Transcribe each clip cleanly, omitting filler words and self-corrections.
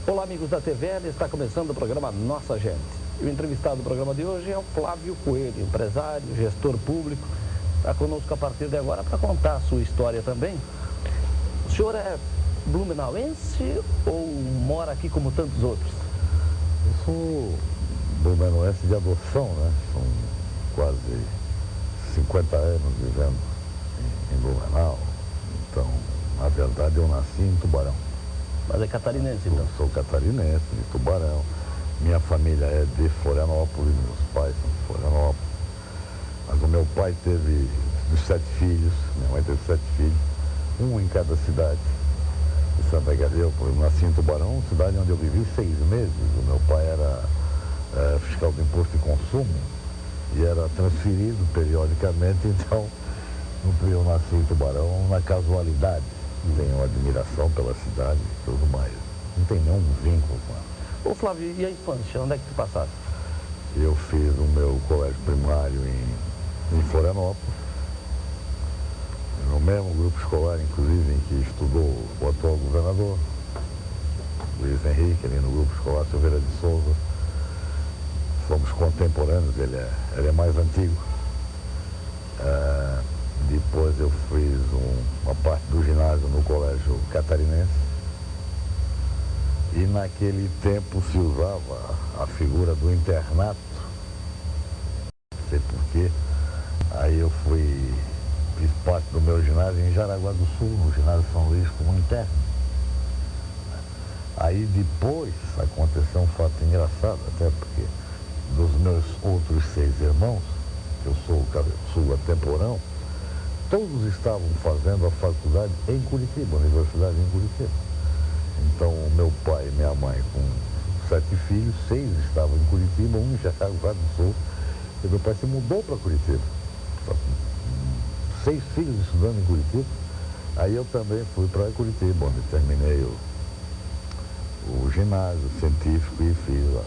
Olá, amigos da TVL, está começando o programa Nossa Gente. O entrevistado do programa de hoje é o Flávio Coelho, empresário, gestor público. Está conosco a partir de agora para contar a sua história também. O senhor é blumenauense ou mora aqui como tantos outros? Eu sou blumenauense de adoção, né? São quase 50 anos vivendo em Blumenau. Então, na verdade, eu nasci em Tubarão. Mas é catarinense, então? Eu sou catarinense, de Tubarão. Minha família é de Florianópolis, meus pais são de Florianópolis. Mas o meu pai teve dos 7 filhos, minha mãe teve 7 filhos, um em cada cidade. De Santa Gabriel, eu nasci em Tubarão, cidade onde eu vivi 6 meses. O meu pai era fiscal do imposto de consumo e era transferido periodicamente, então eu nasci em Tubarão na casualidade. Tenho admiração pela cidade e tudo mais. Não tem nenhum vínculo com ela. Ô Flávio, e a infância? Onde é que tu passaste? Eu fiz o meu colégio primário em Florianópolis, no mesmo grupo escolar, inclusive, em que estudou o atual governador, Luiz Henrique, ali no grupo escolar Silveira de Souza. Somos contemporâneos, ele é mais antigo. Depois eu fiz uma parte do ginásio no colégio catarinense. E naquele tempo se usava a figura do internato. Não sei porquê. Aí eu fiz parte do meu ginásio em Jaraguá do Sul, no ginásio São Luís, como interno. Aí depois aconteceu um fato engraçado, até porque dos meus outros 6 irmãos, eu sou atemporão, todos estavam fazendo a faculdade em Curitiba, a universidade em Curitiba. Então, meu pai e minha mãe, com 7 filhos, 6 estavam em Curitiba, um em Jaraguá do Sul, e meu pai se mudou para Curitiba. 6 filhos estudando em Curitiba. Aí eu também fui para Curitiba, onde terminei o ginásio científico e fiz o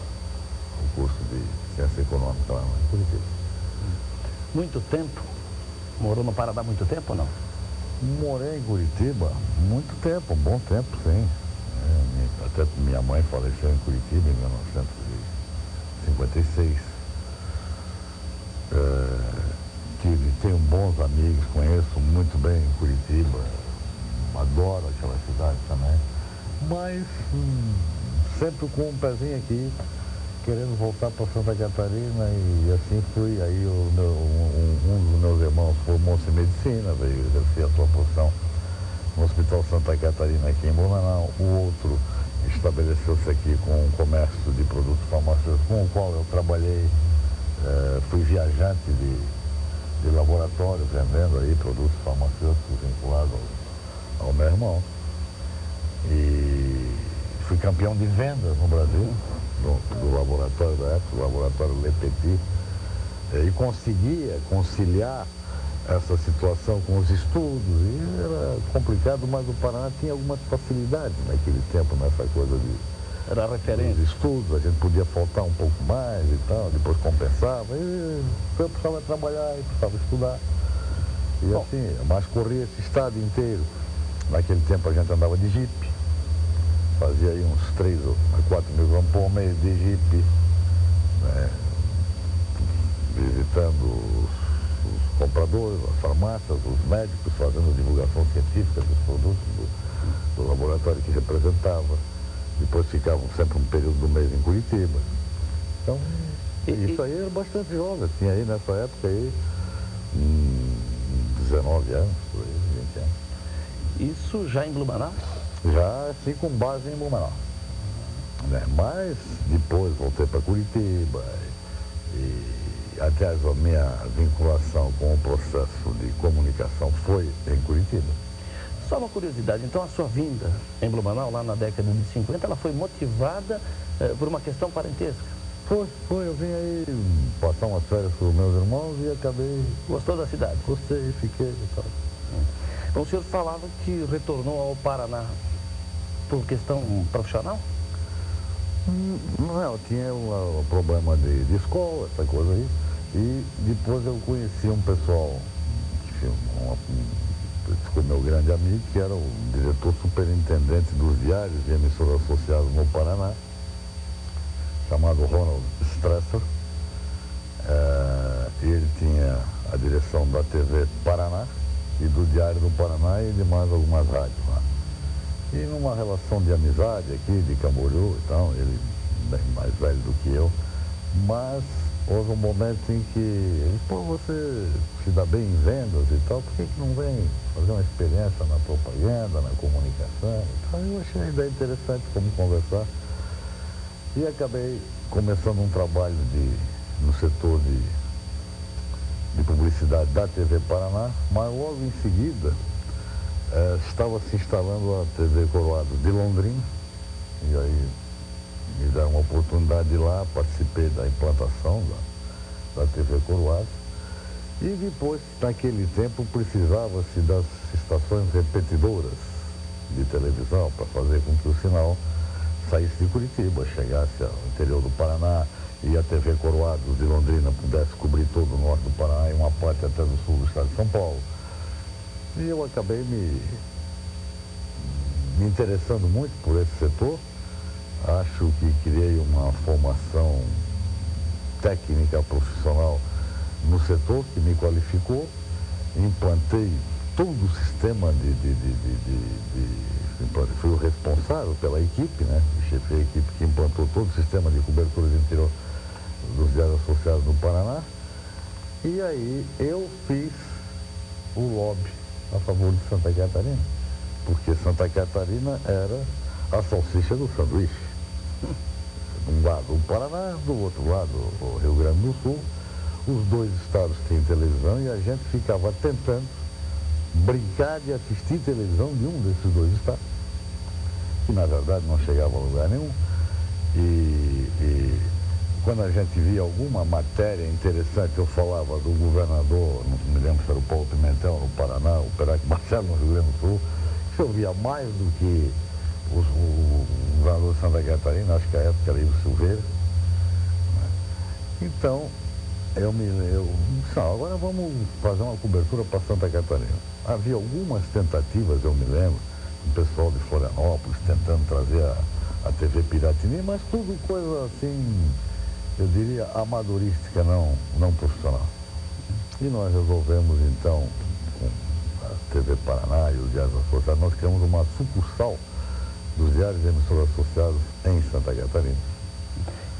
curso de ciência econômica lá em Curitiba. Muito tempo? Morou no Paraná muito tempo ou não? Morei em Curitiba muito tempo, um bom tempo, sim. Até minha mãe faleceu em Curitiba em 1956. Tenho bons amigos, conheço muito bem Curitiba, adoro aquela cidade também. Mas sempre com um pezinho aqui, querendo voltar para Santa Catarina, e assim fui. Aí um dos meus irmãos formou-se em medicina, veio exercer a sua profissão no Hospital Santa Catarina aqui em Blumenau. O outro estabeleceu-se aqui com um comércio de produtos farmacêuticos, com o qual eu trabalhei. Fui viajante de laboratório, vendendo aí produtos farmacêuticos vinculados ao meu irmão. E fui campeão de vendas no Brasil, do laboratório da época, o laboratório Le Petit, e conseguia conciliar essa situação com os estudos. E era complicado, mas o Paraná tinha algumas facilidades naquele tempo, nessa coisa Era referência. dos estudos. A gente podia faltar um pouco mais e tal, depois compensava. E eu precisava trabalhar e precisava estudar. E Bom, assim, mas corria esse estado inteiro. Naquele tempo a gente andava de jipe. Fazia aí uns 3 ou 4 mil gramas por mês de jipe, né, visitando os compradores, as farmácias, os médicos, fazendo divulgação científica dos produtos do laboratório que representava. Depois ficavam sempre um período do mês em Curitiba. Então, isso aí era bastante jovem. Tinha aí nessa época aí 19 anos, por aí, 20 anos. Isso já em Blumenau? Já assim com base em Blumenau. Mas depois voltei para Curitiba e aliás, a minha vinculação com o processo de comunicação foi em Curitiba. Só uma curiosidade, então a sua vinda em Blumenau, lá na década de 50, ela foi motivada por uma questão parentesca? Foi, eu vim aí passar umas férias com os meus irmãos e acabei... Gostou da cidade? Gostei, fiquei e tal. Então o senhor falava que retornou ao Paraná por questão profissional? Não, eu tinha um problema de escola, essa coisa aí. E depois eu conheci um pessoal que meu grande amigo, que era o diretor superintendente dos diários e emissoras associadas no Paraná, chamado Ronald Stresser. Ele tinha a direção da TV Paraná e do Diário do Paraná e de mais algumas rádios lá. E numa relação de amizade aqui, de Camboriú e tal, ele bem mais velho do que eu, mas houve um momento em que ele, pô, você se dá bem em vendas e tal, por que não vem fazer uma experiência na propaganda, na comunicação e tal? Eu achei a ideia interessante como conversar e acabei começando um trabalho no setor de publicidade da TV Paraná, mas logo em seguida estava se instalando a TV Coroados de Londrina, e aí me deram uma oportunidade de ir lá, participei da implantação da TV Coroados, e depois, naquele tempo, precisava-se das estações repetidoras de televisão para fazer com que o sinal saísse de Curitiba, chegasse ao interior do Paraná, e a TV Coroados de Londrina pudesse cobrir todo o norte do Paraná e uma parte até do sul do estado de São Paulo. E eu acabei me interessando muito por esse setor. Acho que criei uma formação técnica profissional no setor que me qualificou. Implantei todo o sistema fui o responsável pela equipe, né? Chefei a equipe que implantou todo o sistema de cobertura de interior dos diários associados no Paraná. E aí eu fiz o lobby a favor de Santa Catarina, porque Santa Catarina era a salsicha do sanduíche. De um lado o Paraná, do outro lado o Rio Grande do Sul. Os dois estados têm televisão e a gente ficava tentando brincar de assistir televisão de um desses dois estados, que na verdade não chegava a lugar nenhum. E quando a gente via alguma matéria interessante, eu falava do governador, não me lembro se era o Paulo Pimentel no Paraná, o Peraque Marcelo no Rio Grande do Sul, que eu via mais do que o governador de Santa Catarina, acho que a época era Ivo Silveira. Então, eu disse, agora vamos fazer uma cobertura para Santa Catarina. Havia algumas tentativas, eu me lembro, do pessoal de Florianópolis tentando trazer a TV Piratini, mas tudo coisa assim, eu diria, amadorística, não profissional. E nós resolvemos, então, com a TV Paraná e os diários associados, nós criamos uma sucursal dos diários e emissoras associados em Santa Catarina.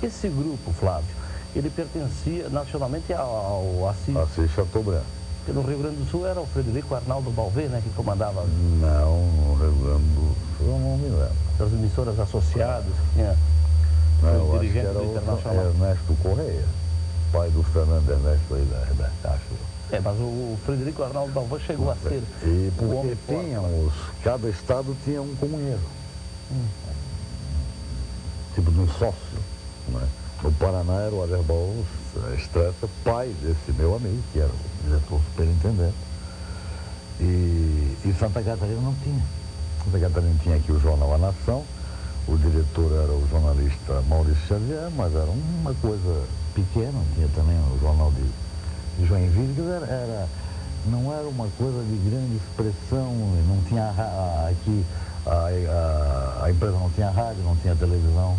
Esse grupo, Flávio, ele pertencia nacionalmente ao Assis Chateaubriand. Porque no Rio Grande do Sul era o Frederico Arnaldo Balvê, né, que comandava... Não, no Rio Grande do Sul eu não me lembro. As emissoras associadas, que tinha não, dirigente do Internacional. Ernesto Correia, pai do Fernando Ernesto aí da Rebertacho. Mas o Frederico Arnaldo Balvê chegou a ser... E porque cada estado tinha um comunheiro. Tipo de um sócio, né? No Paraná era o Aderbal Stresser, pai desse meu amigo, que era o diretor superintendente. E Santa Catarina não tinha. Santa Catarina tinha aqui o jornal A Nação, o diretor era o jornalista Maurício Xavier, mas era uma coisa pequena, tinha também o jornal de Joinville, não era uma coisa de grande expressão, não tinha aqui, a empresa não tinha rádio, não tinha televisão.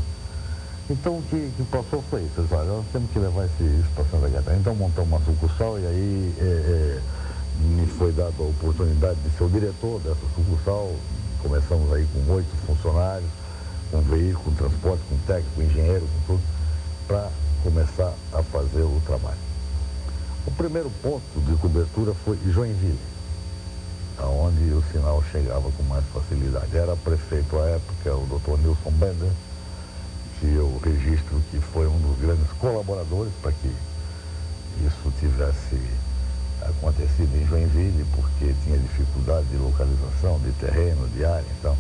Então o que passou foi isso, olha, nós temos que levar isso para Santa Catarina. Então montamos uma sucursal e aí me foi dada a oportunidade de ser o diretor dessa sucursal. Começamos aí com 8 funcionários, com veículo, com transporte, com técnico, com engenheiro, com tudo, para começar a fazer o trabalho. O primeiro ponto de cobertura foi Joinville, aonde o sinal chegava com mais facilidade. Era prefeito à época, o Dr. Nilson Bender, que eu registro que foi um dos grandes colaboradores para que isso tivesse acontecido em Joinville, porque tinha dificuldade de localização, de terreno, de área, então.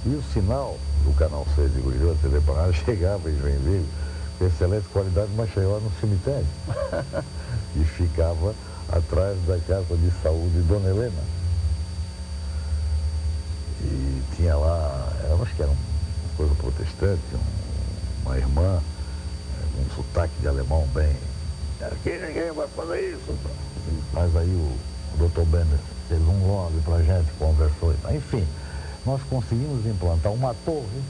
E o sinal do Canal 6 de Curitiba, TV Paraná, chegava em Joinville com excelente qualidade, mas chegava no cemitério. E ficava atrás da casa de saúde de Dona Helena. E tinha lá, eu acho que era uma coisa protestante, uma irmã, com um sotaque de alemão bem... Aqui ninguém vai fazer isso. Mas aí o o Dr. Bender fez um lobby para a gente, conversou. Enfim, nós conseguimos implantar uma torre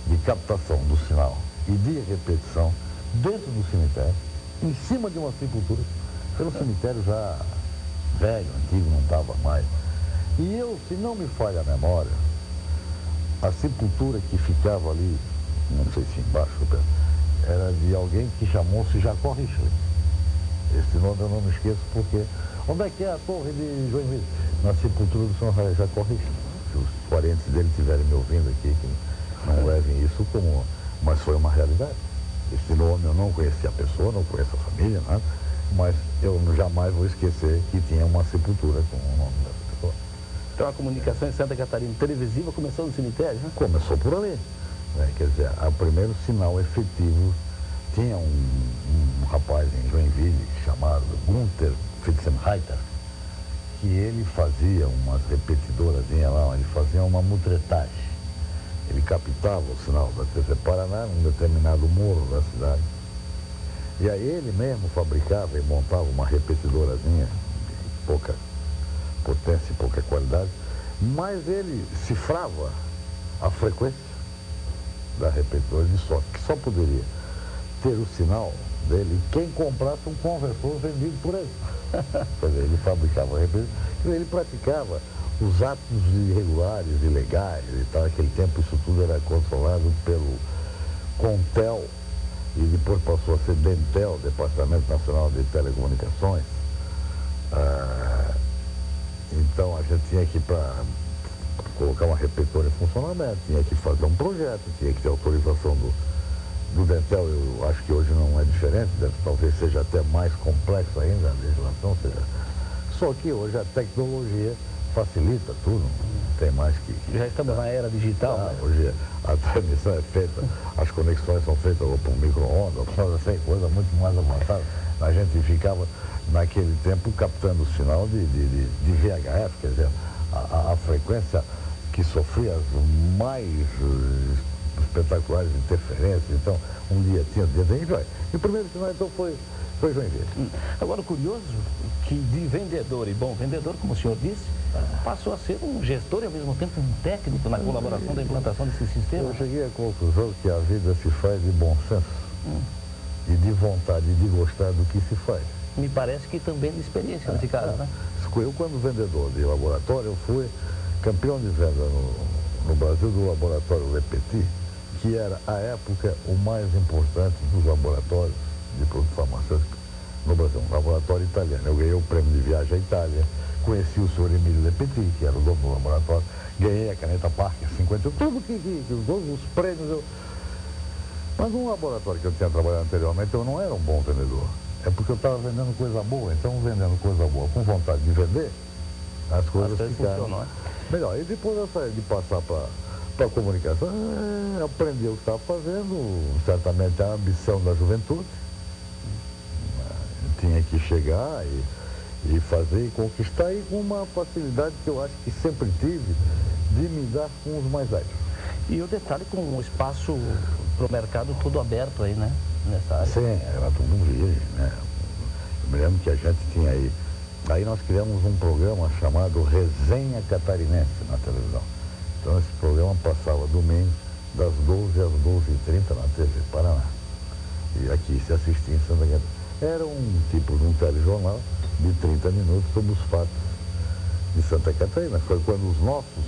de captação do sinal e de repetição dentro do cemitério, em cima de uma sepultura. Pelo cemitério já velho, antigo, não estava mais. E eu, se não me falha a memória, a sepultura que ficava ali, não sei se embaixo, era de alguém que chamou-se Jacó Richler. Esse nome eu não me esqueço porque... Onde é que é a torre de Joinville? Na sepultura do São Jacó Richler. Se os parentes dele estiverem me ouvindo aqui, que não levem isso como... Mas foi uma realidade. Esse nome eu não conhecia a pessoa, não conheço a família, nada, mas eu jamais vou esquecer que tinha uma sepultura com o nome dessa pessoa. Então a comunicação em Santa Catarina televisiva começou no cemitério, né? Começou por ali. Né? Quer dizer, o primeiro sinal efetivo tinha um rapaz em Joinville chamado Gunther Fitzenreiter, que ele fazia umas repetidoras lá, ele fazia uma mutretagem. Ele captava o sinal da TV Paraná num determinado morro da cidade. E aí ele mesmo fabricava e montava uma repetidorazinha de pouca potência e pouca qualidade, mas ele cifrava a frequência da repetidora de sorte que só poderia ter o sinal dele quem comprasse um conversor vendido por ele. Quer dizer, ele fabricava a repetidora, ele praticava os atos irregulares, ilegais e tal. Naquele tempo isso tudo era controlado pelo Contel e depois passou a ser Dentel, Departamento Nacional de Telecomunicações. Então a gente tinha que, para colocar uma repetidora em funcionamento, tinha que fazer um projeto, tinha que ter autorização do Dentel. Eu acho que hoje não é diferente, talvez seja até mais complexo ainda a legislação, só que hoje a tecnologia facilita tudo, não tem mais que... Já estamos na era digital, né? Hoje a transmissão é feita, as conexões são feitas por micro-ondas, coisa muito mais avançada. A gente ficava, naquele tempo, captando o sinal de VHF, quer dizer, a frequência que sofria as mais espetaculares interferências. Então, um dia tinha, e o primeiro sinal, então, foi Joinville. Agora, o curioso que de vendedor e bom vendedor, como o senhor disse, passou a ser um gestor e ao mesmo tempo um técnico na colaboração da implantação desse sistema. Eu cheguei à conclusão que a vida se faz de bom senso e de vontade de gostar do que se faz. Me parece que também de experiência nesse caso, né? Eu, quando vendedor de laboratório, eu fui campeão de venda no Brasil do laboratório Le Petit, que era, à época, o mais importante dos laboratórios de produto farmacêutico no Brasil, um laboratório italiano. Eu ganhei o prêmio de viagem à Itália, conheci o senhor Emílio Le Petit, que era o dono do laboratório, ganhei a caneta Parker 50, tudo todos os prêmios. Mas um laboratório que eu tinha trabalhado anteriormente, eu não era um bom vendedor. É porque eu estava vendendo coisa boa, então vendendo coisa boa com vontade de vender, as coisas ficaram melhor. E depois eu saí de passar para a comunicação, aprendi o que estava fazendo, certamente a ambição da juventude. Tinha que chegar e fazer e conquistar, e com uma facilidade que eu acho que sempre tive de me dar com os mais velhos. E o detalhe com o espaço para o mercado todo aberto aí, né? Nessa área. Sim, era tudo virgem, né? Eu me lembro que a gente tinha aí nós criamos um programa chamado Resenha Catarinense na televisão. Então esse programa passava domingo das 12 às 12h30 na TV Paraná. E aqui se assistia em Santa Catarina. Era um tipo de um telejornal de 30 minutos sobre os fatos de Santa Catarina. Foi quando os nossos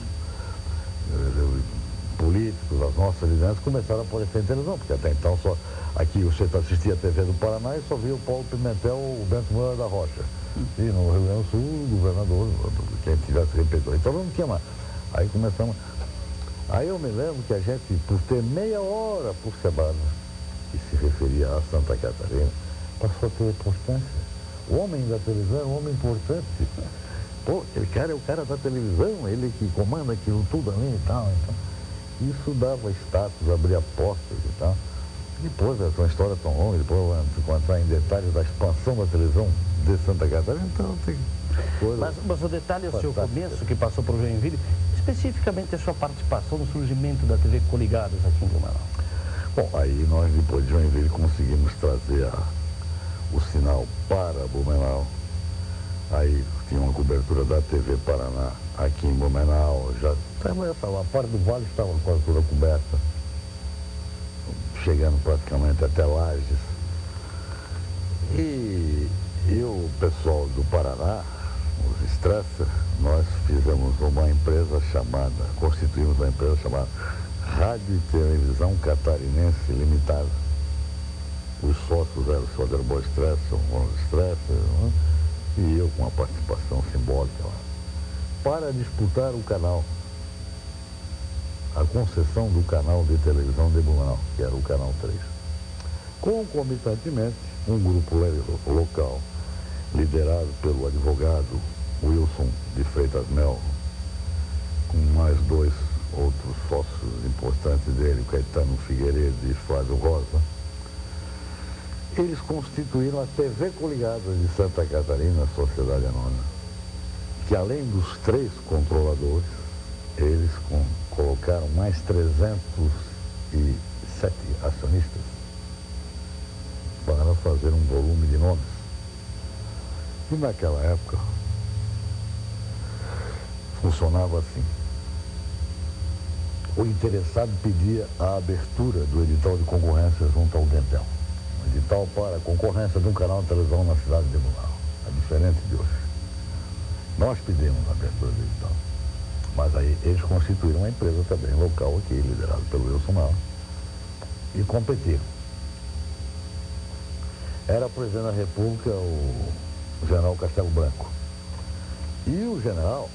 políticos, as nossas lideranças começaram a aparecer em televisão, porque até então só aqui você assistia a TV do Paraná e só via o Paulo Pimentel ou o Bento Moura da Rocha. E no Rio Grande do Sul, o governador, quem tivesse repetido. Então não tinha mais. Aí começamos. Aí eu me lembro que a gente, por ter meia hora por semana, que se referia a Santa Catarina, passou a ter importância. O homem da televisão é um homem importante. Pô, aquele cara é o cara da televisão, ele que comanda aquilo tudo ali e tal. Então, isso dava status, abria portas e tal. Depois, essa é uma história tão longa, depois eu vou entrar em detalhes da expansão da televisão de Santa Catarina, então tem coisa. Mas o detalhe é o seu começo, que passou por Joinville, especificamente a sua participação no surgimento da TV Coligadas aqui em Blumenau. Bom, aí nós depois de Joinville conseguimos trazer o sinal para Blumenau Aí tinha uma cobertura da TV Paraná aqui em Blumenau. A parte do vale estava quase toda coberta, chegando praticamente até Lages. E o pessoal do Paraná, os Stresser, nós constituímos uma empresa chamada Rádio e Televisão Catarinense Limitada. Os sócios eram o Soderbo Stresser, o Ronald Stresser, e eu com uma participação simbólica lá, para disputar o canal, a concessão do canal de televisão de Blumenau, que era o Canal 3. Concomitantemente, um grupo local, liderado pelo advogado Wilson de Freitas Mel, com mais 2 outros sócios importantes dele, Caetano Figueiredo e Flávio Rosa, eles constituíram a TV Coligadas de Santa Catarina, Sociedade Anônima, que além dos 3 controladores, eles colocaram mais 307 acionistas para fazer um volume de nomes. E naquela época funcionava assim. O interessado pedia a abertura do edital de concorrência junto ao Dentel. Um edital para a concorrência de um canal de televisão na cidade de Blumenau. É diferente de hoje. Nós pedimos a abertura do edital. Mas aí eles constituíram uma empresa também local aqui, liderada pelo Wilson Mel, e competiram. Era presidente da República o general Castelo Branco. E o general,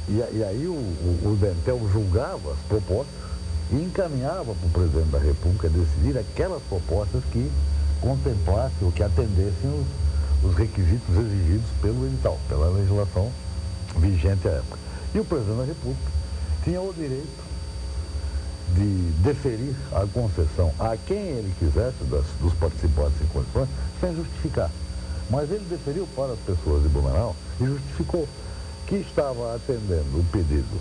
e aí o Dentel julgava as propostas e encaminhava para o presidente da República decidir aquelas propostas que contemplassem ou que atendessem os requisitos exigidos pelo edital, pela legislação vigente à época. E o presidente da República tinha o direito de deferir a concessão a quem ele quisesse, dos participantes em condições, sem justificar. Mas ele deferiu para as pessoas de Blumenau e justificou que estava atendendo o pedido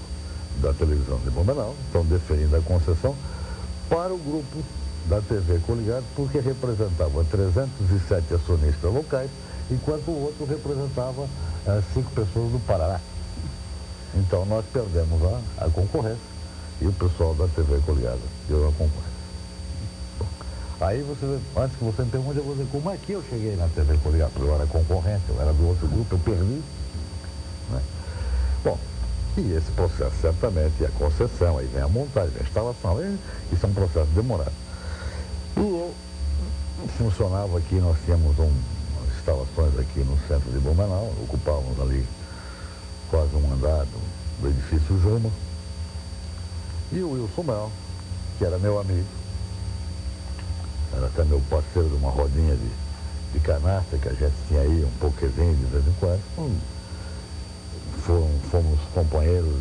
da televisão de Blumenau, então deferindo a concessão, para o grupo da TV Coligados, porque representava 307 acionistas locais, enquanto o outro representava 5 pessoas do Paraná. Então nós perdemos a concorrência e o pessoal da TV Coligadas deu a concorrência. Bom, aí antes que você me pergunte, eu vou dizer como é que eu cheguei na TV Coligadas. Eu era concorrente, eu era do outro grupo, eu perdi. Né? Bom, e esse processo certamente, a concessão, aí vem a montagem, a instalação, isso é um processo demorado. E funcionava aqui, nós tínhamos umas instalações aqui no centro de Blumenau, ocupávamos ali quase um andar do edifício Juma. E o Wilson Mel, que era meu amigo, era até meu parceiro de uma rodinha de canasta que a gente tinha aí, um pokezinho de vez em quando. Fomos companheiros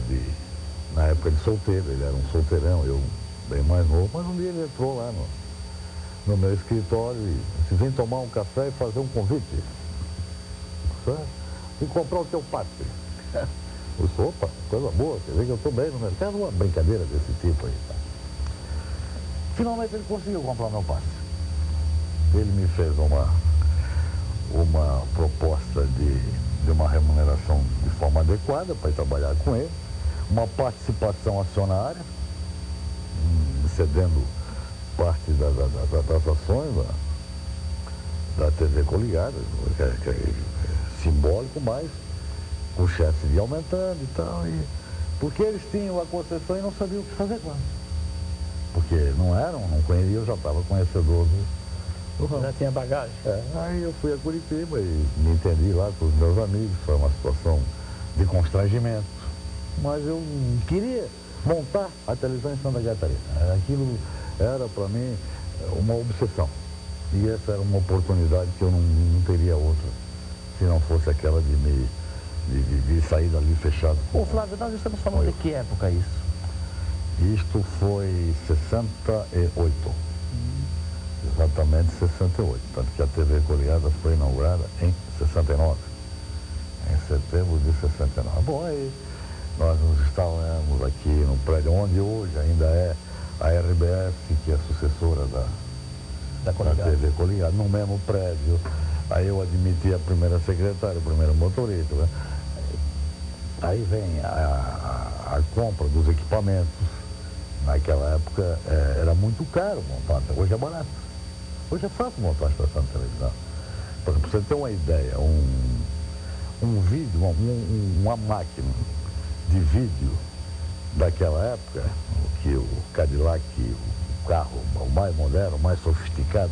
na época de solteiro, ele era um solteirão, eu bem mais novo, mas um dia ele entrou lá no meu escritório e disse: vem tomar um café e fazer um convite. Certo? E comprar o teu passe. Eu disse: opa, coisa boa, quer dizer que eu estou bem no mercado, uma brincadeira desse tipo aí. Tá? Finalmente ele conseguiu comprar meu passe. Ele me fez uma proposta de uma remuneração de forma adequada para ir trabalhar com ele, uma participação acionária, cedendo parte das ações da TV Coligadas, que é simbólico, mas o chefe ia aumentando e tal, porque eles tinham a concessão e não sabiam o que fazer com ela. Porque não conhecia, eu já estava conhecedor do ramo. Já tinha bagagem. Aí eu fui a Curitiba e me entendi lá com os meus amigos, foi uma situação de constrangimento. Mas eu queria montar a televisão em Santa Catarina. Aquilo era para mim uma obsessão. E essa era uma oportunidade que eu não teria outra, se não fosse aquela de sair dali fechado. Ô Flávio, nós estamos falando de que época isso? Isto foi 68. Exatamente 68. Tanto que a TV Coligadas foi inaugurada em 69. Em setembro de 69. Bom, aí nós nos instalamos aqui no prédio onde hoje ainda é a RBS, que é a sucessora da TV Coligadas, no mesmo prédio. Aí eu admiti a primeira secretária, o primeiro motorista, né? Aí vem a compra dos equipamentos. Naquela época era muito caro montar, hoje é barato. Hoje é fácil montar uma estação de televisão. Para você ter uma ideia, um vídeo, uma máquina de vídeo daquela época, que o Cadillac, o carro o mais moderno, o mais sofisticado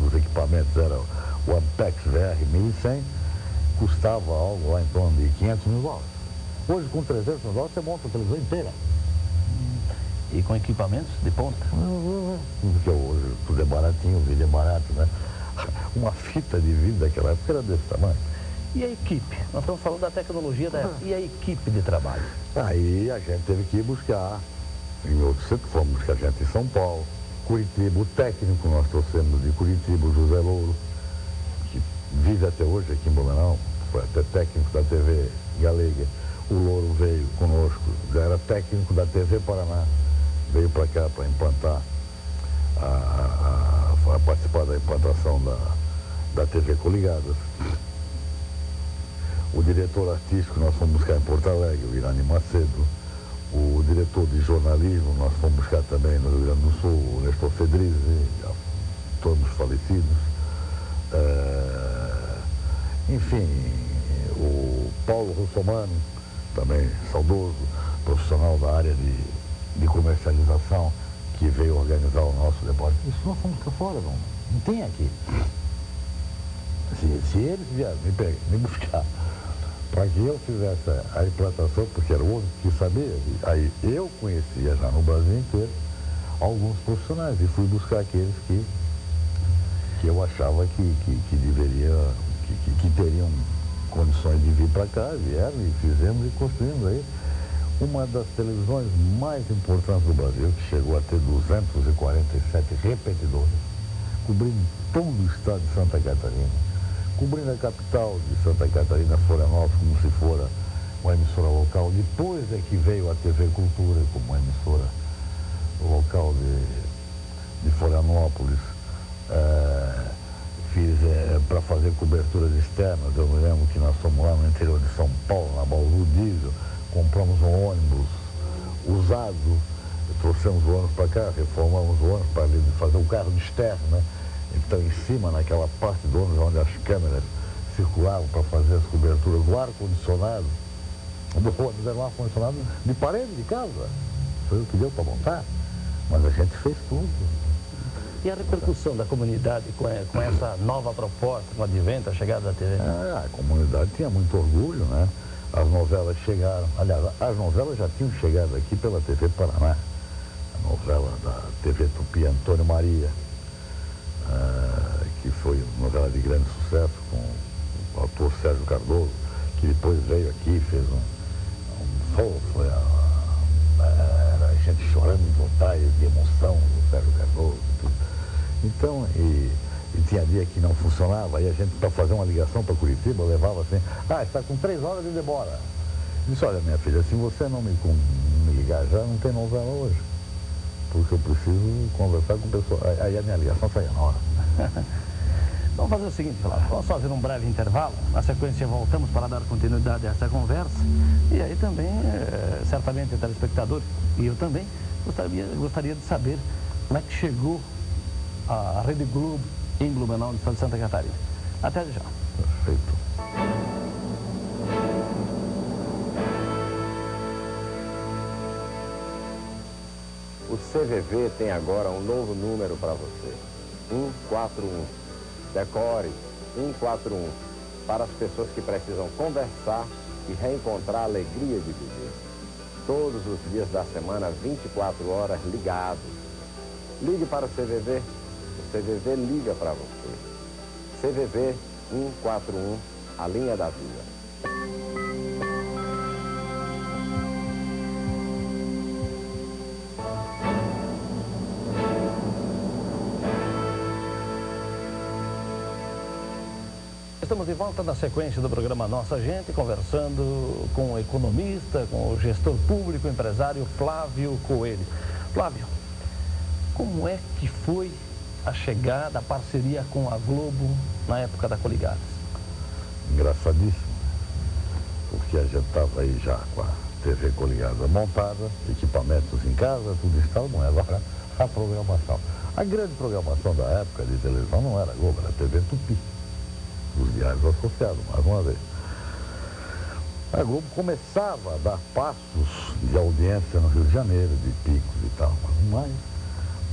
dos equipamentos era o Ampex VR 1100, custava algo lá em torno de $500 mil. Hoje, com $300 mil, você monta a televisão inteira. E com equipamentos de ponta? Porque hoje tudo é baratinho, o vídeo é barato, né? Uma fita de vídeo daquela época era desse tamanho. E a equipe? Nós estamos falando da tecnologia da época. E a equipe de trabalho? Aí a gente teve que ir buscar, em outros setores, fomos buscar gente em São Paulo, Curitiba, o técnico nós trouxemos de Curitiba, o José Louro, que vive até hoje aqui em Blumenau, foi até técnico da TV Galega. O Louro veio conosco, já era técnico da TV Paraná, veio para cá para implantar, a participar da implantação da TV Coligadas. O diretor artístico nós fomos buscar em Porto Alegre, o Irani Macedo. O diretor de jornalismo nós fomos buscar também no Rio Grande do Sul, o Nestor Fedrizzi, já todos falecidos. Enfim, o Paulo Russomano, também saudoso, profissional da área de comercialização, que veio organizar o nosso depósito. Isso nós fomos cá fora, não tem aqui. Se eles vieram me buscar para que eu fizesse a implantação, porque era o único que sabia, aí eu conhecia já no Brasil inteiro alguns profissionais e fui buscar aqueles que eu achava que deveria, que teriam condições de vir para cá, vieram e fizemos e construímos aí uma das televisões mais importantes do Brasil, que chegou a ter 247 repetidores, cobrindo todo o estado de Santa Catarina, cobrindo a capital de Santa Catarina, Florianópolis, como se fora uma emissora local. Depois é que veio a TV Cultura como uma emissora local de Florianópolis. Fiz para fazer coberturas externas. Eu me lembro que nós fomos lá no interior de São Paulo, na Bauru Diesel, compramos um ônibus usado, trouxemos o ônibus para cá, reformamos o ônibus para fazer o carro de externo, né? Então, em cima, naquela parte do ônibus onde as câmeras circulavam para fazer as coberturas, o ar-condicionado do ônibus era um ar-condicionado de parede de casa. Foi o que deu para montar, mas a gente fez tudo. E a repercussão da comunidade com essa nova proposta, com o advento, a chegada da TV? A comunidade tinha muito orgulho, né? As novelas chegaram, aliás, as novelas já tinham chegado aqui pela TV Paraná. A novela da TV Tupi, Antônio Maria, que foi uma novela de grande sucesso com o autor Sérgio Cardoso, que depois veio aqui e fez um show, era a gente chorando em vontade de emoção do Sérgio Cardoso e tudo. Então, e tinha dia que não funcionava, aí a gente, para fazer uma ligação para Curitiba, levava assim, está com 3 horas de demora. Eu disse, olha, minha filha, se você não me ligar já, não tem novela hoje. Porque eu preciso conversar com o pessoal. Aí a minha ligação saía na hora. Vamos fazer o seguinte, Flávio, vamos fazer um breve intervalo. Na sequência voltamos para dar continuidade a essa conversa. E aí também, certamente o telespectador, e eu também, gostaria de saber como é que chegou a Rede Globo em Blumenau, no estado de Santa Catarina. Até já. Perfeito. O CVV tem agora um novo número para você, 141. Decore, 141, para as pessoas que precisam conversar e reencontrar a alegria de viver. Todos os dias da semana, 24 horas ligados. Ligue para o CVV liga para você. CVV 141, a linha da vida. Estamos de volta na sequência do programa Nossa Gente, conversando com o economista, com o gestor público, empresário Flávio Coelho. Flávio, como é que foi a chegada, a parceria com a Globo na época da Coligadas? Engraçadíssimo, porque a gente estava aí já com a TV Coligada montada, equipamentos em casa, tudo instalado, não é agora a programação. A grande programação da época de televisão não era a Globo, era a TV Tupi, os diários associados, mais uma vez. A Globo começava a dar passos de audiência no Rio de Janeiro, de picos e tal, mas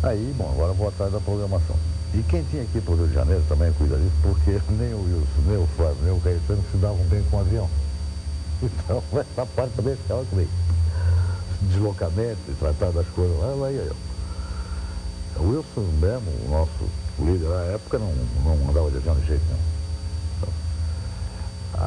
aí, bom, agora vou atrás da programação. E quem tinha aqui para o Rio de Janeiro também cuida disso, porque nem o Wilson, nem o Flávio, nem o Caetano se davam bem com o avião. Então, essa parte também ficava comigo. Deslocamento e tratar das coisas lá ia eu. O Wilson mesmo, o nosso líder na época, não andava de avião de jeito nenhum. Então,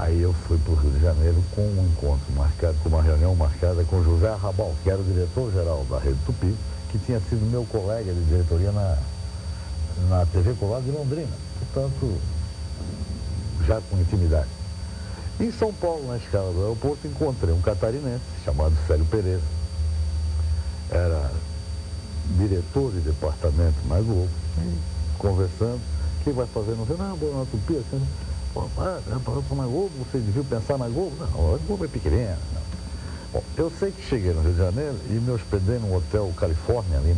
aí eu fui para o Rio de Janeiro com um encontro marcado, com uma reunião marcada com José Arrabal, que era o diretor-geral da Rede Tupi, que tinha sido meu colega de diretoria na TV Colada de Londrina. Portanto, já com intimidade. Em São Paulo, na escala do aeroporto, encontrei um catarinense chamado Célio Pereira. Era diretor de departamento na Globo, conversando. O que vai fazer no Rio? Não, vou na Tupi, assim. Para na Globo, você devia pensar na Globo? Não, a Globo é pequena. Não. Bom, eu sei que cheguei no Rio de Janeiro e me hospedei num hotel Califórnia, ali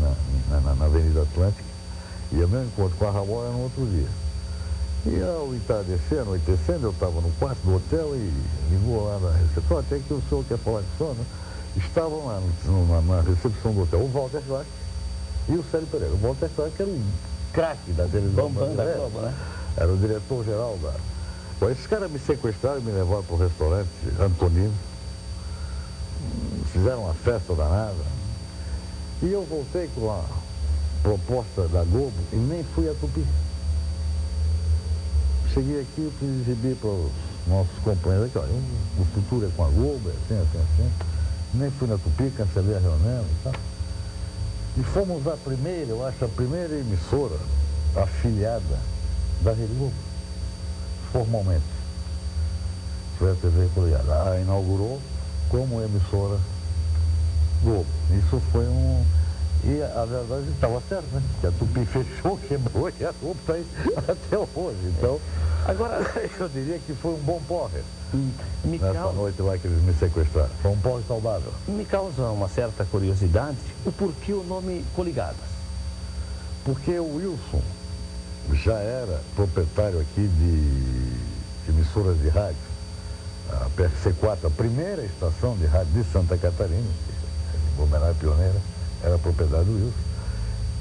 na Avenida Atlântica, e o meu encontro com a Ramon era no outro dia. E ao entardecer, anoitecendo, eu estava no quarto do hotel e ligou lá na recepção, até que o senhor quer falar com o senhor, né? Estavam lá na recepção do hotel o Walter Clark e o Célio Pereira. O Walter Clark era um craque da televisão da Globo, né? Era o diretor-geral da... Bom, esses caras me sequestraram e me levaram para o restaurante Antonino. Fizeram uma festa danada. E eu voltei com a proposta da Globo e nem fui a Tupi. Cheguei aqui e exibir para os nossos companheiros aqui, olha, o futuro é com a Globo, é assim. Nem fui na Tupi, cancelei a reunião e tal. E fomos a primeira, eu acho, a primeira emissora afiliada da Rede Globo, formalmente. Foi a TV Coligada. A inaugurou como emissora Globo. Isso foi um... E a verdade estava certo, né? Que a Tupi fechou, quebrou e a Globo está aí até hoje. Então, agora eu diria que foi um bom porre. Nessa noite lá que eles me sequestraram. Foi um porre saudável. Me causa uma certa curiosidade o porquê o nome Coligadas. Porque o Wilson já era proprietário aqui de emissoras de rádio. A PRC4, a primeira estação de rádio de Santa Catarina, que Blumenau é pioneira, era propriedade do Wilson.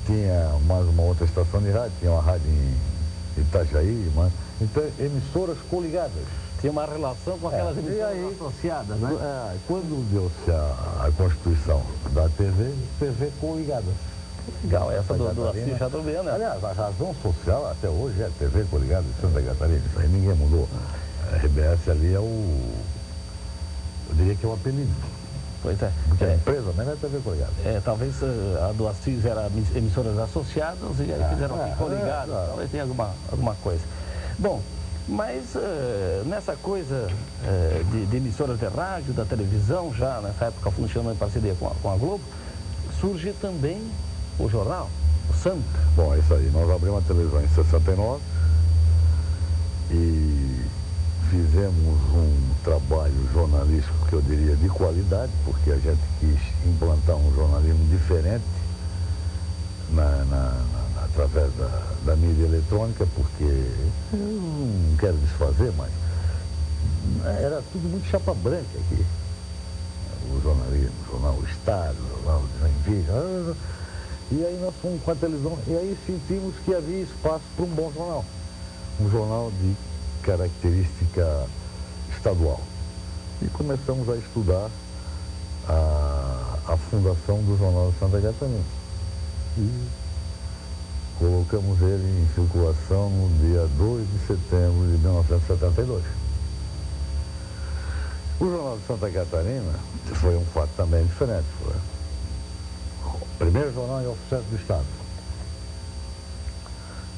Tinha mais uma outra estação de rádio, tinha uma rádio em Itajaí, então emissoras coligadas. Tinha uma relação com aquelas emissoras associadas, né? Quando deu-se a constituição da TV Coligadas. Legal, essa do Assis Chateaubriand, né? Aliás, a razão social até hoje é a TV Coligada de Santa Catarina, isso aí ninguém mudou. A RBS ali é eu diria que é o apelido. Pois é. Porque a empresa, mas não é TV Coligada. Talvez a do Assis era emissoras associadas e aí fizeram aqui Coligadas, talvez tenha alguma coisa. Bom, mas nessa coisa de emissoras de rádio, da televisão, já nessa época funcionando em parceria com a Globo, surge também o jornal, o Sampa. Bom, é isso aí. Nós abrimos a televisão em 69 e fizemos um trabalho jornalístico que eu diria de qualidade, porque a gente quis implantar um jornalismo diferente através da mídia eletrônica, porque eu não quero desfazer, mas era tudo muito chapa branca aqui. O jornalismo, o jornal O Estado, o jornal de Joinville. E aí nós fomos com a televisão, e aí sentimos que havia espaço para um bom jornal. Um jornal de característica estadual. E começamos a estudar a fundação do Jornal de Santa Catarina. E colocamos ele em circulação no dia 2 de setembro de 1972. O Jornal de Santa Catarina foi um fato também diferente. Foi o primeiro jornal em oficiais do Estado.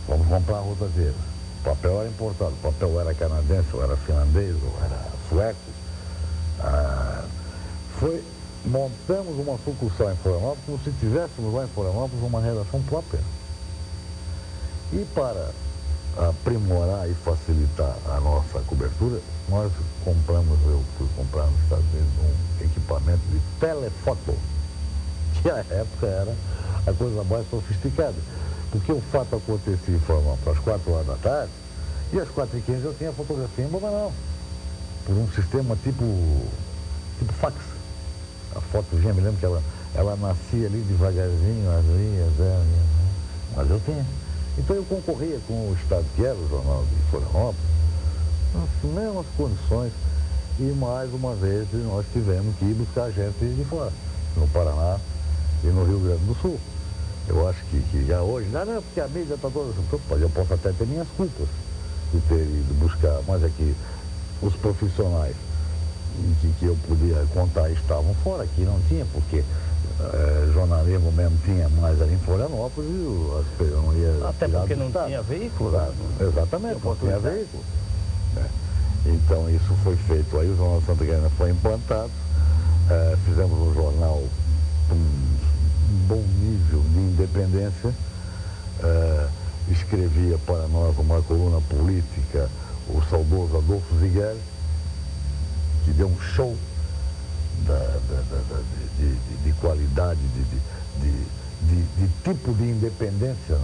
Vamos comprar a rotadeira. O papel era importado, o papel era canadense, ou era finlandês, ou era sueco. Montamos uma sucursal em Florianópolis como se tivéssemos lá em Florianópolis uma redação própria. E para aprimorar e facilitar a nossa cobertura, nós compramos, eu fui comprar nos Estados Unidos um equipamento de telefoto, que à época era a coisa mais sofisticada. Porque o fato acontecia em forma para as 4 horas da tarde, e às 4h15 eu tinha fotografia em Blumenau, por um sistema tipo fax. A foto vinha, me lembro que ela nascia ali devagarzinho, mas eu tinha. Então eu concorria com o Estado, que era o jornal de Florianópolis, nas mesmas condições, e mais uma vez nós tivemos que ir buscar gente de fora, no Paraná e no Rio Grande do Sul. Eu acho que já hoje, não, porque a mídia está toda... Eu posso até ter minhas culpas de ter ido buscar, mas é que os profissionais que eu podia contar estavam fora, aqui não tinha, porque jornalismo mesmo tinha mais ali em Florianópolis e não ia... Até porque não tinha veículo. Exatamente, não tinha veículo. Então isso foi feito, aí o Jornal de Santa Catarina foi implantado, fizemos um jornal bom nível de independência, escrevia para nós uma coluna política o saudoso Adolfo Ziguel, que deu um show de qualidade, de tipo de independência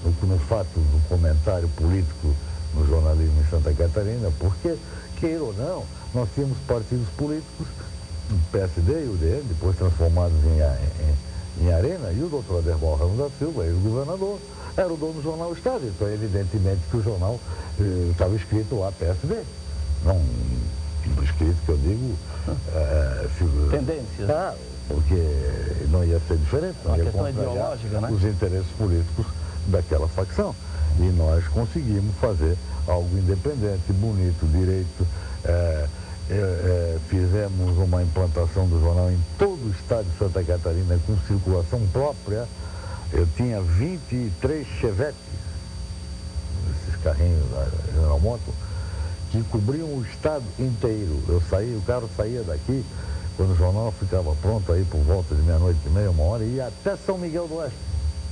no fato do comentário político no jornalismo em Santa Catarina, porque, queira ou não, nós tínhamos partidos políticos, o PSD e o UDN, depois transformados em Arena, e o doutor Aderbal Ramos da Silva, ex-governador, era o dono do jornal Estado. Então, evidentemente que o jornal estava escrito lá PSD. Não escrito que eu digo... Tendências. Porque não ia ser diferente. Não ia questão ideológica, né? Os interesses políticos daquela facção. E nós conseguimos fazer algo independente, bonito, direito. Fizemos uma implantação do jornal em todo o estado de Santa Catarina com circulação própria. Eu tinha 23 Chevetes, esses carrinhos da General Motors, que cobriam o estado inteiro. O carro saía daqui, quando o jornal ficava pronto aí por volta de meia-noite e meia, 1h, e ia até São Miguel do Oeste.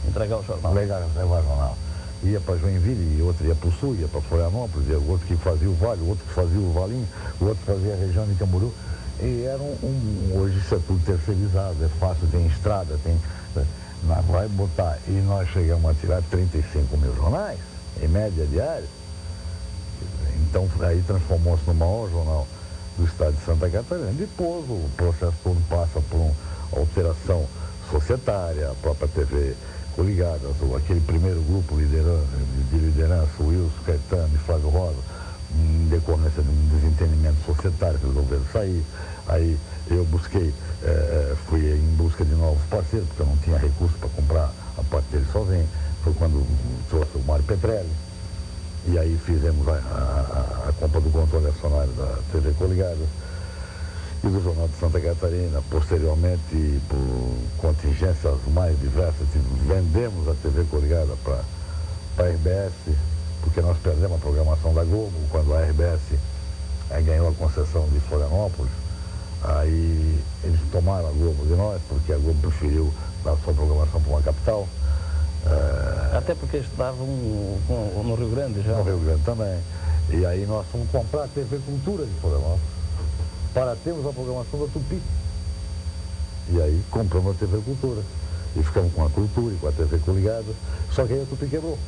Entregar o jornal. Levar o jornal. Ia para Joinville, e outro ia para o Sul, ia para Florianópolis, e outro que fazia o Vale, o outro que fazia o Valinho, o outro fazia a região de Camboriú. E era hoje isso é tudo terceirizado, é fácil, tem estrada, vai botar. E nós chegamos a tirar 35 mil jornais, em média diária. Então aí transformou-se no maior jornal do estado de Santa Catarina. Depois o processo todo passa por uma alteração societária, a própria TV Coligadas, aquele primeiro grupo de liderança, o Wilson, Caetano e Flávio Rosa, em decorrência de um desentendimento societário, resolveram sair. Aí eu fui em busca de novos parceiros, porque eu não tinha recurso para comprar a parte dele sozinho. Foi quando trouxe o Mário Petrelli. E aí fizemos a compra do controle acionário da TV Coligadas e do Jornal de Santa Catarina. Posteriormente, por contingências mais diversas, vendemos a TV Coligada para a RBS, porque nós perdemos a programação da Globo, quando a RBS ganhou a concessão de Florianópolis. Aí eles tomaram a Globo de nós, porque a Globo preferiu dar sua programação para uma capital. Até porque estavam no Rio Grande já. No Rio Grande também. E aí nós fomos comprar a TV Cultura de Florianópolis para termos a programação da Tupi. E aí compramos a TV Cultura. E ficamos com a Cultura e com a TV Coligada. Só que aí a Tupi quebrou.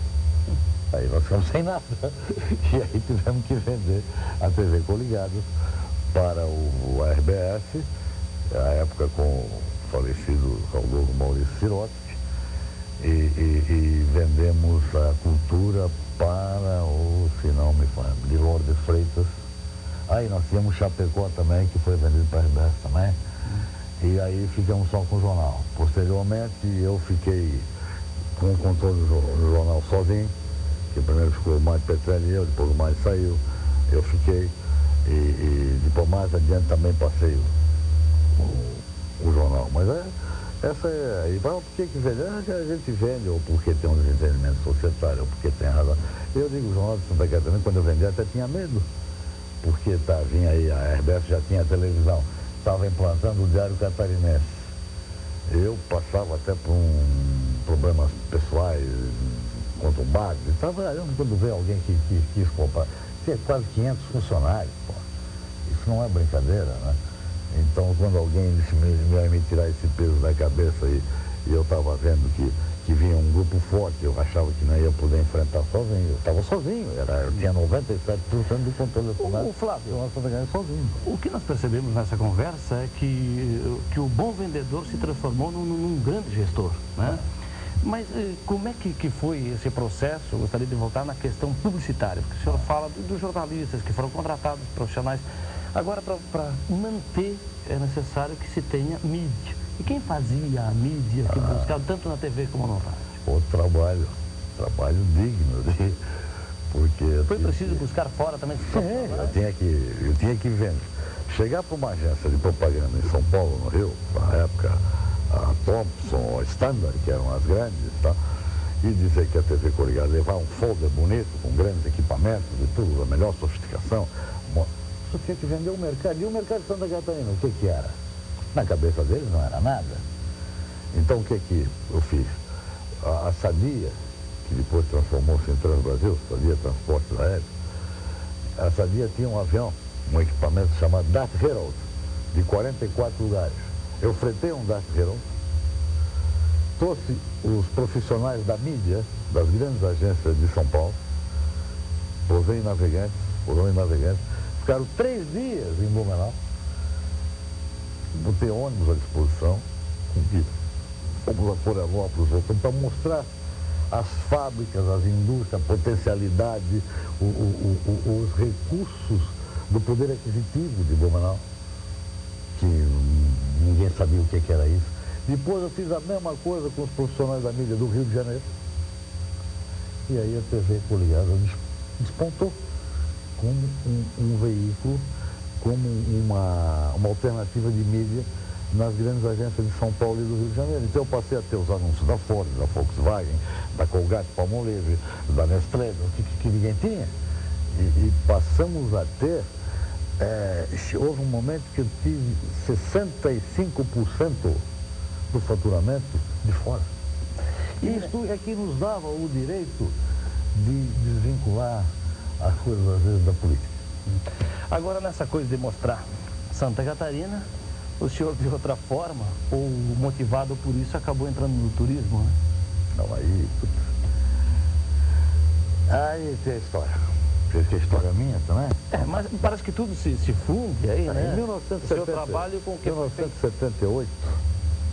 Aí nós ficamos sem nada. E aí tivemos que vender a TV Coligadas para o RBS, à época com o falecido saudoso Maurício Sirotsky. E vendemos a Cultura para se não me falo, de Lourdes Freitas. Aí nós tínhamos Chapecó também, que foi vendido para a RBS também. E aí ficamos só com o jornal. Posteriormente eu fiquei com o controle do jornal sozinho, que primeiro ficou o Mário Petrelli e eu, depois o Mário saiu, eu fiquei. E depois mais adiante também passei o jornal. Mas essa é aí, por que vende? A gente vende, ou porque tem um desentendimento societário, ou porque tem razão. Eu digo, o Jornal de Santa Catarina, quando eu vendi, até tinha medo. Porque vinha aí, a RBS já tinha televisão, estava implantando o Diário Catarinense. Eu passava até por problemas pessoais, contra um bagre, trabalhando quando vê alguém que quis comprar. Tinha quase 500 funcionários, pô. Isso não é brincadeira, né? Então, quando alguém disse, me tirar esse peso da cabeça e eu estava vendo que vinha um grupo forte, eu achava que não ia poder enfrentar sozinho. Eu estava sozinho, eu tinha 97% do controle do funcionário. O Flávio, eu estava sozinho. O que nós percebemos nessa conversa é que o bom vendedor se transformou num grande gestor, né? Mas como é que foi esse processo? Eu gostaria de voltar na questão publicitária, porque o senhor fala dos jornalistas que foram contratados, profissionais. Agora, para manter, é necessário que se tenha mídia. E quem fazia a mídia que buscava tanto na TV como no rádio? O trabalho digno, porque... Foi preciso buscar fora também? Eu tinha que vender. Chegar para uma agência de propaganda em São Paulo, no Rio, na época, a Thompson, a Standard, que eram as grandes, tá? E dizer que a TV coligada levar um folder bonito, com grandes equipamentos e tudo, da melhor sofisticação, só tinha que vender o mercado. E o mercado de Santa Catarina, o que era? Na cabeça deles não era nada. Então o que eu fiz? A Sadia, que depois transformou-se em Transbrasil, Sadia Transportes Aéreos, a Sadia tinha um avião, um equipamento chamado Dart Herald, de 44 lugares. Eu fretei um Dart Herald, trouxe os profissionais da mídia, das grandes agências de São Paulo, pousei em Navegantes, ficaram 3 dias em Blumenau, botei ônibus à disposição, fomos a Florianópolis, voltamos para mostrar as fábricas, as indústrias, a potencialidade, os recursos do poder aquisitivo de Blumenau, que ninguém sabia o que era isso. Depois eu fiz a mesma coisa com os profissionais da mídia do Rio de Janeiro. E aí a TV coligada despontou como um veículo, como uma alternativa de mídia nas grandes agências de São Paulo e do Rio de Janeiro. Então eu passei a ter os anúncios da Ford, da Volkswagen, da Colgate-Palmolive, da Nestlé, que ninguém tinha. E passamos a ter, houve um momento que eu tive 65% do faturamento de fora. E isso é que nos dava o direito de desvincular as coisas, às vezes, da política. Agora, nessa coisa de mostrar Santa Catarina, o senhor, de outra forma, ou motivado por isso, acabou entrando no turismo, né? Não, aí tem a história. Fez que a história é minha também? Mas parece que tudo se funde aí, né? Em 1978, o seu trabalho com o que 1978,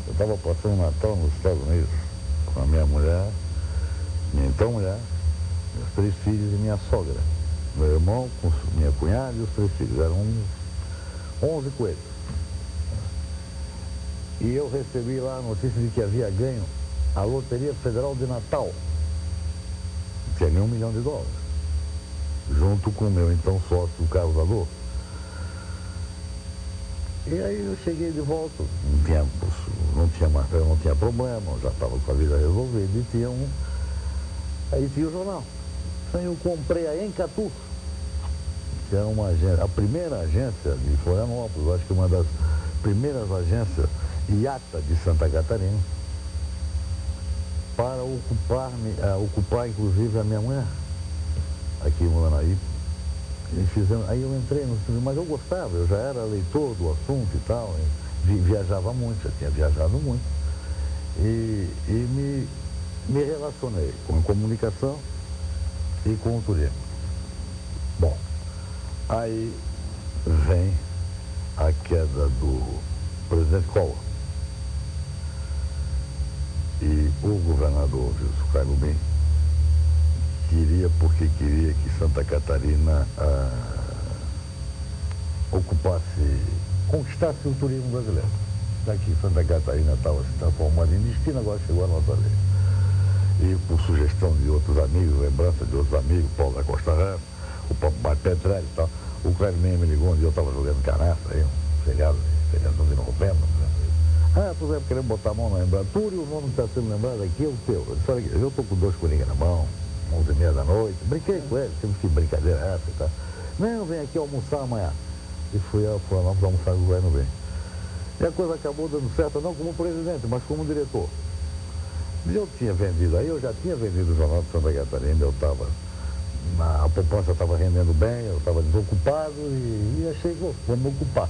eu estava passando o Natal nos Estados Unidos com a minha mulher, minha então mulher, meus 3 filhos e minha sogra. Meu irmão, com minha cunhada e os 3 filhos. Eram 11 coelhos. E eu recebi lá a notícia de que havia ganho a Loteria Federal de Natal. Tinha ganho $1 milhão, junto com o meu então sócio, o Carlos Adolfo. E aí eu cheguei de volta, não tinha problema, já estava com a vida resolvida e aí tinha o jornal. Então eu comprei a Encatu, que era uma agência, a primeira agência de Florianópolis, acho que uma das primeiras agências IATA de Santa Catarina, para ocupar inclusive a minha mulher aqui em Muranaí. Aí eu entrei no cinema, mas eu gostava, eu já era leitor do assunto e tal, viajava muito, já tinha viajado muito, e me relacionei com a comunicação e com o turismo. Bom, aí vem a queda do presidente Collor. E o governador Wilson Carlos porque queria que Santa Catarina conquistasse o turismo brasileiro. Daqui Santa Catarina estava se transformando em destino, agora chegou a nossa vez. E por sugestão de outros amigos, lembrança de outros amigos, Paulo da Costa Ramos, o Papai Petrelli e tal, o Cléber me ligou onde eu estava jogando canastra, aí, um feriado de novembro. Pois é, querendo botar a mão na lembratura e o nome que está sendo lembrado aqui é o teu. Eu disse, olha aqui, eu estou com 2 coringas na mão, 11h30 da noite, brinquei com ele, temos que brincadeira essa e tal. Não, vem aqui almoçar amanhã. E fui a Florianópolis almoçar com o governo bem. E a coisa acabou dando certo, não como presidente, mas como diretor. Eu tinha vendido, aí eu já tinha vendido o Jornal de Santa Catarina, a poupança estava rendendo bem, eu estava desocupado e achei que vou me ocupar.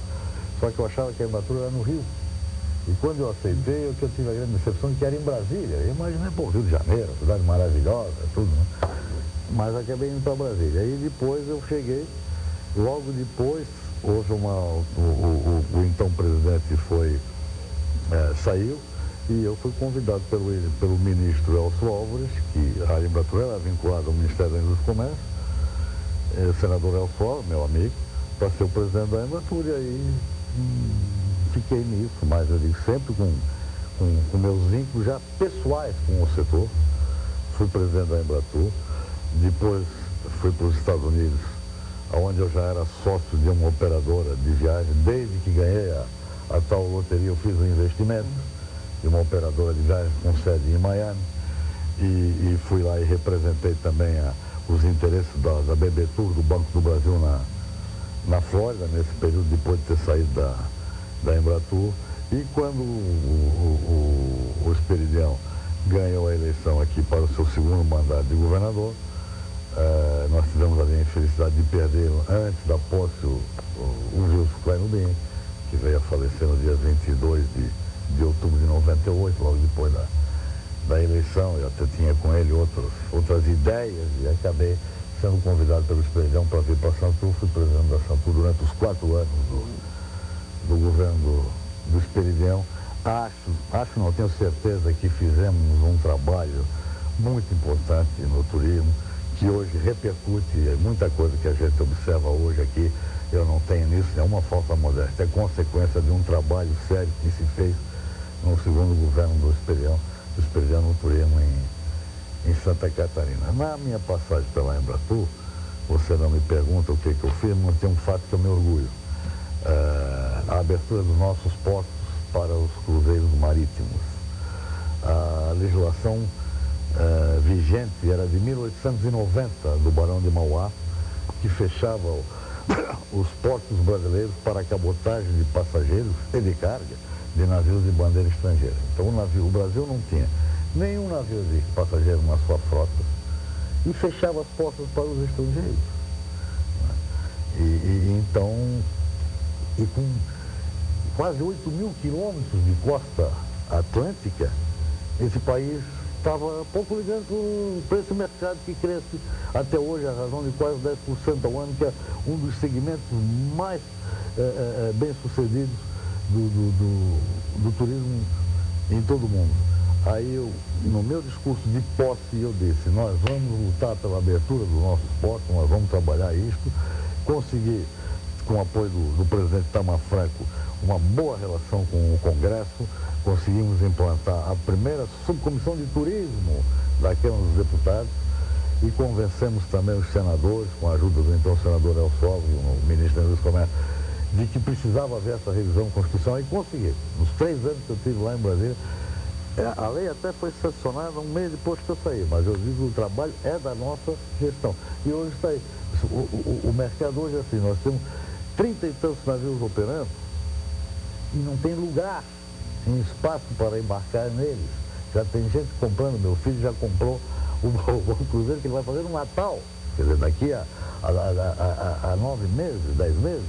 Só que eu achava que a Embratur era no Rio. E quando eu aceitei, eu tive a grande decepção de que era em Brasília. Eu imaginei, pô, Rio de Janeiro, cidade maravilhosa, tudo, né? Mas acabei indo para Brasília. Aí depois eu cheguei, logo depois, houve o então presidente saiu, e eu fui convidado pelo ministro Elcio Álvares, que a Embratur era vinculada ao Ministério da Indústria e Comércio, o senador Elcio Álvares, meu amigo, para ser o presidente da Embratur, e aí fiquei nisso, mas eu digo sempre com meus vínculos já pessoais com o setor. Fui presidente da Embratur, depois fui para os Estados Unidos, onde eu já era sócio de uma operadora de viagem, desde que ganhei a tal loteria eu fiz um investimento de uma operadora de viagens com sede em Miami, e fui lá e representei também os interesses da BB Tour, do Banco do Brasil na Flórida, nesse período depois de ter saído da Embratur. E quando o Esperidião ganhou a eleição aqui para o seu segundo mandato de governador, nós tivemos ali a infelicidade de perder antes da posse o Wilson Klein Lubin, que veio a falecer no dia 22 de outubro de 98, logo depois da eleição. Eu até tinha com ele outras ideias e acabei sendo convidado pelo Esperidião para vir para Santur. Fui presidente da Santur durante os 4 anos do governo do Esperidião. Acho não, tenho certeza que fizemos um trabalho muito importante no turismo, que hoje repercute muita coisa que a gente observa hoje aqui. Eu não tenho nisso nenhuma falsa modéstia, é consequência de um trabalho sério que se fez no segundo governo do Esperidião no turismo em Santa Catarina. Na minha passagem pela Embratur, você não me pergunta o que eu fiz, mas tem um fato que eu me orgulho. A abertura dos nossos portos para os cruzeiros marítimos. A legislação vigente era de 1890, do Barão de Mauá, que fechava os portos brasileiros para a cabotagem de passageiros e de carga de navios de bandeira estrangeira. Então o Brasil não tinha nenhum navio de passageiro na sua frota e fechava as portas para os estrangeiros. Então, com quase 8 mil quilômetros de costa atlântica, esse país estava pouco ligado para esse mercado que cresce até hoje, a razão de quase 10% ao ano, que é um dos segmentos mais bem-sucedidos do turismo em todo o mundo. Aí no meu discurso de posse, eu disse, nós vamos lutar pela abertura dos nossos portos, nós vamos trabalhar isto, conseguir, com o apoio do presidente Itamar Franco, uma boa relação com o Congresso, conseguimos implantar a primeira subcomissão de turismo da Câmara dos Deputados e convencemos também os senadores, com a ajuda do então senador Elcio Álvares, o ministro da Indústria e Comércio, de que precisava haver essa revisão constitucional, e consegui. Nos 3 anos que eu estive lá em Brasília, a lei até foi sancionada um mês depois que eu saí, mas eu digo que o trabalho é da nossa gestão. E hoje está aí. O mercado hoje é assim, nós temos 30 e tantos navios operando e não tem lugar, tem espaço para embarcar neles. Já tem gente comprando, meu filho já comprou o cruzeiro que ele vai fazer no Natal, quer dizer, daqui a 9 meses, 10 meses.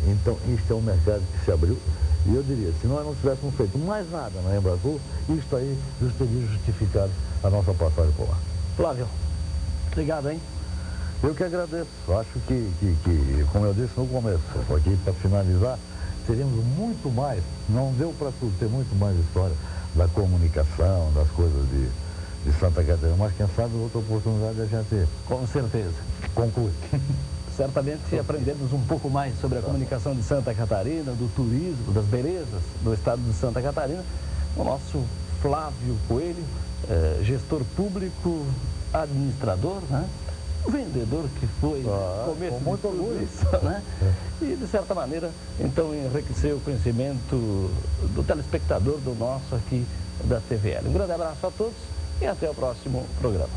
Então, isto é um mercado que se abriu. E eu diria, se nós não tivéssemos feito mais nada na Embratur, isto aí teria justificado a nossa passagem por lá. Flávio, obrigado, hein? Eu que agradeço. Acho que como eu disse no começo, aqui para finalizar, teríamos muito mais, não deu para ter muito mais história da comunicação, das coisas de Santa Catarina, mas quem sabe outra oportunidade a gente... Com certeza. Conclui. Certamente aprendemos um pouco mais sobre a comunicação de Santa Catarina, do turismo, das belezas do estado de Santa Catarina, o nosso Flávio Coelho, gestor público, administrador, né? Vendedor que foi no começo de tudo isso, né? E de certa maneira, então, enriqueceu o conhecimento do telespectador do nosso aqui da TVL. Um grande abraço a todos e até o próximo programa.